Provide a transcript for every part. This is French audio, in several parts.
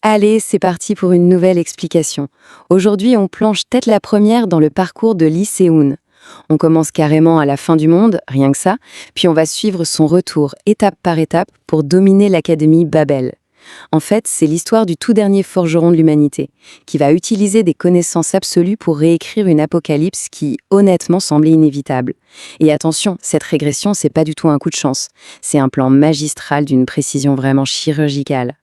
Allez, c'est parti pour une nouvelle explication. Aujourd'hui, on plonge tête la première dans le parcours de Lee Se-hoon. On commence carrément à la fin du monde, rien que ça, puis on va suivre son retour étape par étape pour dominer l'académie Babel. En fait, c'est l'histoire du tout dernier forgeron de l'humanité, qui va utiliser des connaissances absolues pour réécrire une apocalypse qui, honnêtement, semblait inévitable. Et attention, cette régression, c'est pas du tout un coup de chance. C'est un plan magistral d'une précision vraiment chirurgicale.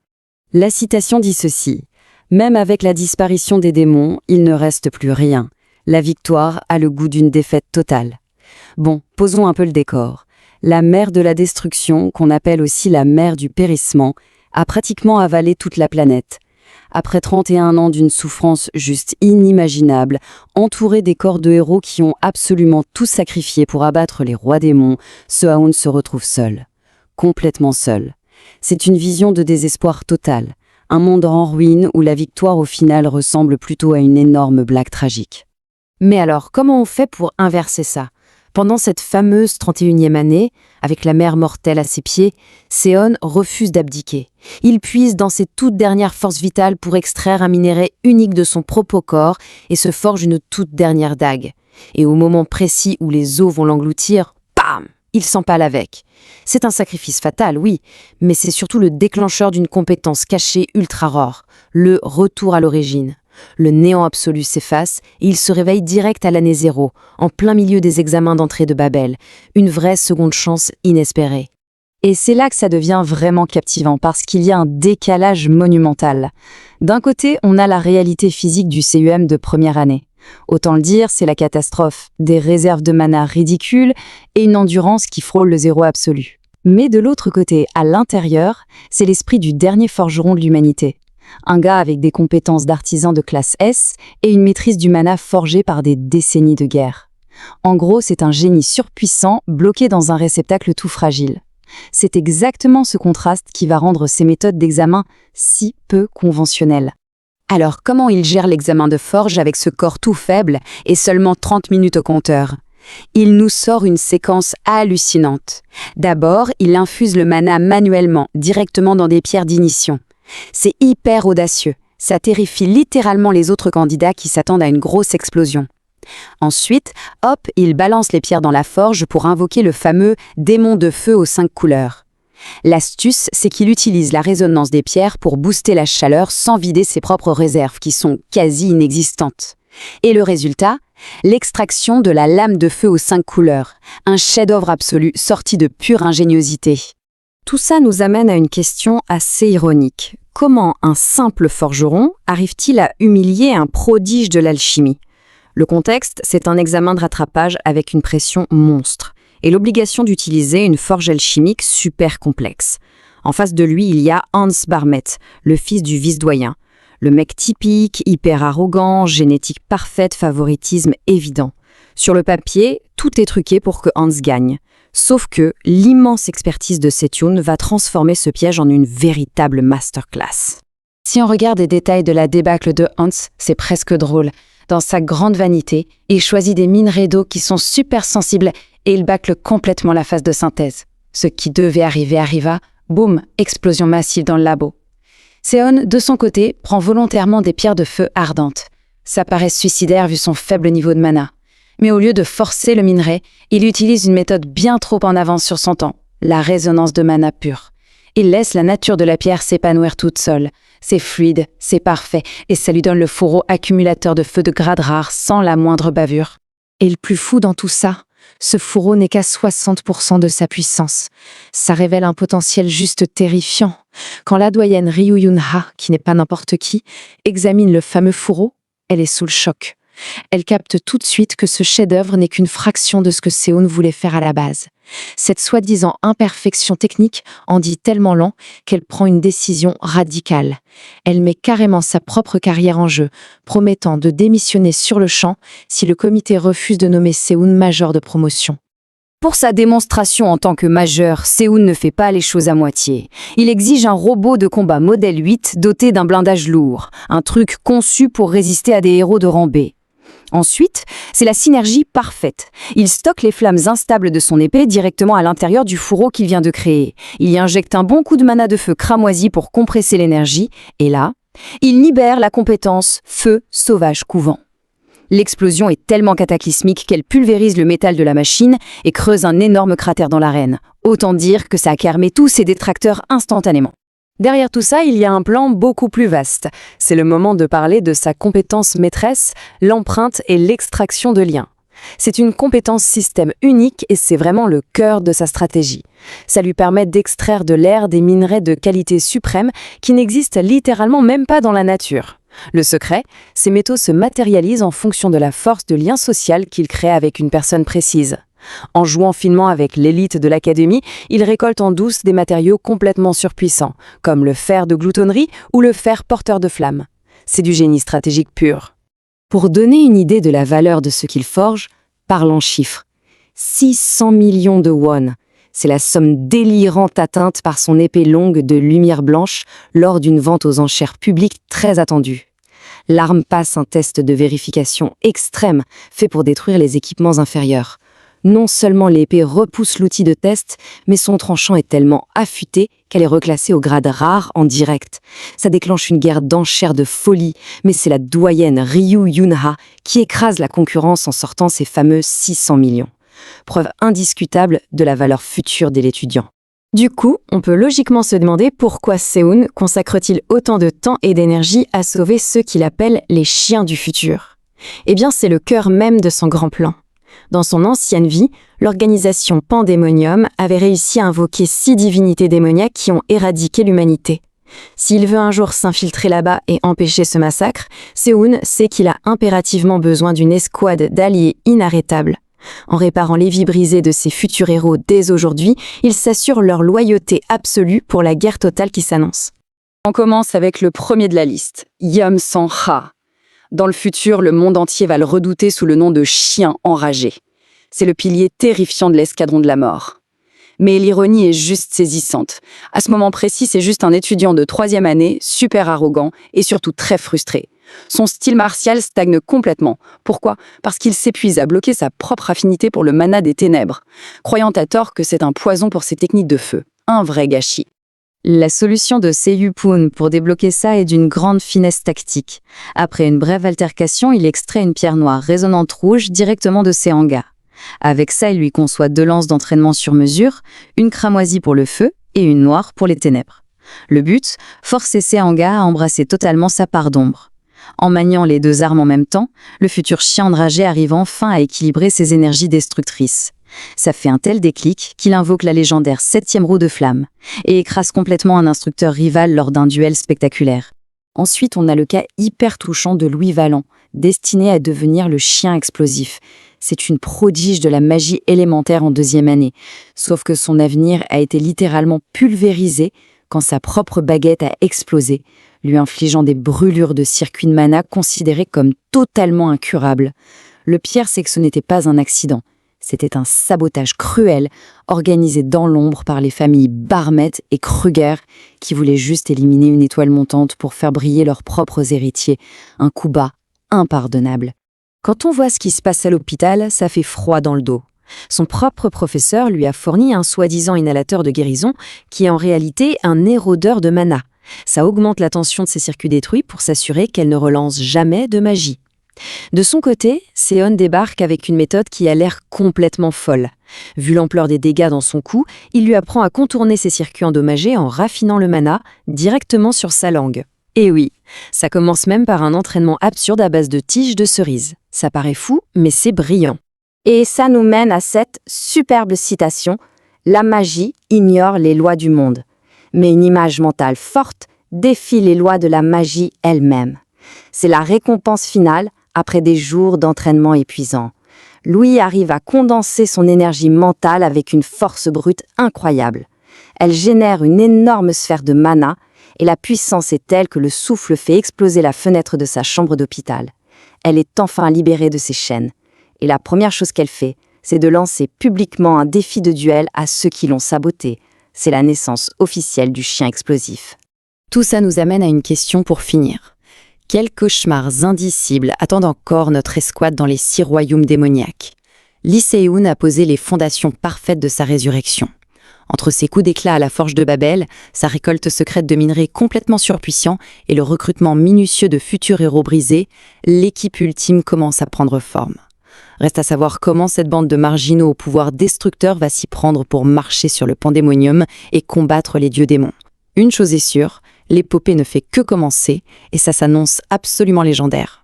La citation dit ceci: « Même avec la disparition des démons, il ne reste plus rien. La victoire a le goût d'une défaite totale. » Bon, posons un peu le décor. La mer de la destruction, qu'on appelle aussi la mer du périssement, a pratiquement avalé toute la planète. Après 31 ans d'une souffrance juste inimaginable, entouré des corps de héros qui ont absolument tout sacrifié pour abattre les rois démons, Se-hoon se retrouve seul. Complètement seul. C'est une vision de désespoir total. Un monde en ruine où la victoire au final ressemble plutôt à une énorme blague tragique. Mais alors, comment on fait pour inverser ça ? Pendant cette fameuse 31e année, avec la mer mortelle à ses pieds, Se-hoon refuse d'abdiquer. Il puise dans ses toutes dernières forces vitales pour extraire un minerai unique de son propre corps et se forge une toute dernière dague. Et au moment précis où les eaux vont l'engloutir, bam ! Il s'empale avec. C'est un sacrifice fatal, oui, mais c'est surtout le déclencheur d'une compétence cachée ultra rare, le retour à l'origine. Le néant absolu s'efface et il se réveille direct à l'année 0, en plein milieu des examens d'entrée de Babel, une vraie seconde chance inespérée. Et c'est là que ça devient vraiment captivant, parce qu'il y a un décalage monumental. D'un côté, on a la réalité physique du CUM de première année. Autant le dire, c'est la catastrophe, des réserves de mana ridicules et une endurance qui frôle le zéro absolu. Mais de l'autre côté, à l'intérieur, c'est l'esprit du dernier forgeron de l'humanité. Un gars avec des compétences d'artisan de classe S et une maîtrise du mana forgée par des décennies de guerre. En gros, c'est un génie surpuissant bloqué dans un réceptacle tout fragile. C'est exactement ce contraste qui va rendre ces méthodes d'examen si peu conventionnelles. Alors, comment il gère l'examen de forge avec ce corps tout faible et seulement 30 minutes au compteur ? Il nous sort une séquence hallucinante. D'abord, il infuse le mana manuellement, directement dans des pierres d'ignition. C'est hyper audacieux. Ça terrifie littéralement les autres candidats qui s'attendent à une grosse explosion. Ensuite, hop, il balance les pierres dans la forge pour invoquer le fameux démon de feu aux 5 couleurs. L'astuce, c'est qu'il utilise la résonance des pierres pour booster la chaleur sans vider ses propres réserves, qui sont quasi inexistantes. Et le résultat ? L'extraction de la lame de feu aux 5 couleurs, un chef-d'œuvre absolu sorti de pure ingéniosité. Tout ça nous amène à une question assez ironique. Comment un simple forgeron arrive-t-il à humilier un prodige de l'alchimie ? Le contexte, c'est un examen de rattrapage avec une pression monstre et l'obligation d'utiliser une forge alchimique super complexe. En face de lui, il y a Hans Barmet, le fils du vice-doyen. Le mec typique, hyper arrogant, génétique parfaite, favoritisme évident. Sur le papier, tout est truqué pour que Hans gagne. Sauf que l'immense expertise de Se-hoon va transformer ce piège en une véritable masterclass. Si on regarde les détails de la débâcle de Hans, c'est presque drôle. Dans sa grande vanité, il choisit des minerais d'eau qui sont super sensibles et il bâcle complètement la phase de synthèse. Ce qui devait arriver arriva, boum, explosion massive dans le labo. Se-hoon, de son côté, prend volontairement des pierres de feu ardentes. Ça paraît suicidaire vu son faible niveau de mana. Mais au lieu de forcer le minerai, il utilise une méthode bien trop en avance sur son temps, la résonance de mana pure. Il laisse la nature de la pierre s'épanouir toute seule. C'est fluide, c'est parfait, et ça lui donne le fourreau accumulateur de feu de grade rare sans la moindre bavure. Et le plus fou dans tout ça, ce fourreau n'est qu'à 60% de sa puissance. Ça révèle un potentiel juste terrifiant. Quand la doyenne Ryu Yun-ha, qui n'est pas n'importe qui, examine le fameux fourreau, elle est sous le choc. Elle capte tout de suite que ce chef-d'œuvre n'est qu'une fraction de ce que Se-hoon voulait faire à la base. Cette soi-disant imperfection technique en dit tellement long qu'elle prend une décision radicale. Elle met carrément sa propre carrière en jeu, promettant de démissionner sur le champ si le comité refuse de nommer Se-hoon major de promotion. Pour sa démonstration en tant que majeur, Se-hoon ne fait pas les choses à moitié. Il exige un robot de combat modèle 8 doté d'un blindage lourd, un truc conçu pour résister à des héros de rang B. Ensuite, c'est la synergie parfaite. Il stocke les flammes instables de son épée directement à l'intérieur du fourreau qu'il vient de créer. Il y injecte un bon coup de mana de feu cramoisi pour compresser l'énergie, et là, Il libère la compétence feu sauvage couvant. L'explosion est tellement cataclysmique qu'elle pulvérise le métal de la machine et creuse un énorme cratère dans l'arène. Autant dire que ça a calmé tous ses détracteurs instantanément. Derrière tout ça, il y a un plan beaucoup plus vaste. C'est le moment de parler de sa compétence maîtresse, l'empreinte et l'extraction de liens. C'est une compétence système unique et c'est vraiment le cœur de sa stratégie. Ça lui permet d'extraire de l'air des minerais de qualité suprême qui n'existent littéralement même pas dans la nature. Le secret, ces métaux se matérialisent en fonction de la force de lien social qu'il crée avec une personne précise. En jouant finement avec l'élite de l'académie, il récolte en douce des matériaux complètement surpuissants, comme le fer de gloutonnerie ou le fer porteur de flammes. C'est du génie stratégique pur. Pour donner une idée de la valeur de ce qu'il forge, parle en chiffres. 600 millions de won. C'est la somme délirante atteinte par son épée longue de lumière blanche lors d'une vente aux enchères publiques très attendue. L'arme passe un test de vérification extrême fait pour détruire les équipements inférieurs. Non seulement l'épée repousse l'outil de test, mais son tranchant est tellement affûté qu'elle est reclassée au grade rare en direct. Ça déclenche une guerre d'enchères de folie, mais c'est la doyenne Ryu Yunha qui écrase la concurrence en sortant ses fameux 600 millions. Preuve indiscutable de la valeur future de l'étudiant. Du coup, on peut logiquement se demander pourquoi Seun consacre-t-il autant de temps et d'énergie à sauver ceux qu'il appelle les chiens du futur. Eh bien, c'est le cœur même de son grand plan. Dans son ancienne vie, l'organisation Pandémonium avait réussi à invoquer 6 divinités démoniaques qui ont éradiqué l'humanité. S'il veut un jour s'infiltrer là-bas et empêcher ce massacre, Seun sait qu'il a impérativement besoin d'une escouade d'alliés inarrêtables. En réparant les vies brisées de ses futurs héros dès aujourd'hui, il s'assure leur loyauté absolue pour la guerre totale qui s'annonce. On commence avec le premier de la liste, Yeom-sang-ha. Dans le futur, le monde entier va le redouter sous le nom de chien enragé. C'est le pilier terrifiant de l'escadron de la mort. Mais l'ironie est juste saisissante. À ce moment précis, c'est juste un étudiant de 3e année, super arrogant et surtout très frustré. Son style martial stagne complètement. Pourquoi ? Parce qu'il s'épuise à bloquer sa propre affinité pour le mana des ténèbres, croyant à tort que c'est un poison pour ses techniques de feu. Un vrai gâchis. La solution de Seiyuu-pun pour débloquer ça est d'une grande finesse tactique. Après une brève altercation, il extrait une pierre noire résonnante rouge directement de ses hangars. Avec ça, il lui conçoit 2 lances d'entraînement sur mesure, une cramoisie pour le feu et une noire pour les ténèbres. Le but, forcer ses hangars à embrasser totalement sa part d'ombre. En maniant les 2 armes en même temps, le futur chien enragé arrive enfin à équilibrer ses énergies destructrices. Ça fait un tel déclic qu'il invoque la légendaire 7e roue de flamme et écrase complètement un instructeur rival lors d'un duel spectaculaire. Ensuite, on a le cas hyper touchant de Louis Vallant, destiné à devenir le chien explosif. C'est une prodige de la magie élémentaire en 2e année, sauf que son avenir a été littéralement pulvérisé quand sa propre baguette a explosé, lui infligeant des brûlures de circuits de mana considérés comme totalement incurables. Le pire, c'est que ce n'était pas un accident. C'était un sabotage cruel, organisé dans l'ombre par les familles Barmet et Kruger, qui voulaient juste éliminer une étoile montante pour faire briller leurs propres héritiers. Un coup bas impardonnable. Quand on voit ce qui se passe à l'hôpital, ça fait froid dans le dos. Son propre professeur lui a fourni un soi-disant inhalateur de guérison, qui est en réalité un érodeur de mana. Ça augmente la tension de ses circuits détruits pour s'assurer qu'elle ne relance jamais de magie. De son côté, Seon débarque avec une méthode qui a l'air complètement folle. Vu l'ampleur des dégâts dans son cou, il lui apprend à contourner ses circuits endommagés en raffinant le mana directement sur sa langue. Et oui, ça commence même par un entraînement absurde à base de tiges de cerises. Ça paraît fou, mais c'est brillant. Et ça nous mène à cette superbe citation « La magie ignore les lois du monde, mais une image mentale forte défie les lois de la magie elle-même. C'est la récompense finale après des jours d'entraînement épuisants. Louis arrive à condenser son énergie mentale avec une force brute incroyable. Elle génère une énorme sphère de mana et la puissance est telle que le souffle fait exploser la fenêtre de sa chambre d'hôpital. Elle est enfin libérée de ses chaînes. Et la première chose qu'elle fait, c'est de lancer publiquement un défi de duel à ceux qui l'ont sabotée. C'est la naissance officielle du chien explosif. Tout ça nous amène à une question pour finir. Quels cauchemars indicibles attendent encore notre escouade dans les 6 royaumes démoniaques ? Lee Se-eun a posé les fondations parfaites de sa résurrection. Entre ses coups d'éclat à la forge de Babel, sa récolte secrète de minerais complètement surpuissants et le recrutement minutieux de futurs héros brisés, l'équipe ultime commence à prendre forme. Reste à savoir comment cette bande de marginaux au pouvoir destructeur va s'y prendre pour marcher sur le pandémonium et combattre les dieux démons. Une chose est sûre, l'épopée ne fait que commencer et ça s'annonce absolument légendaire.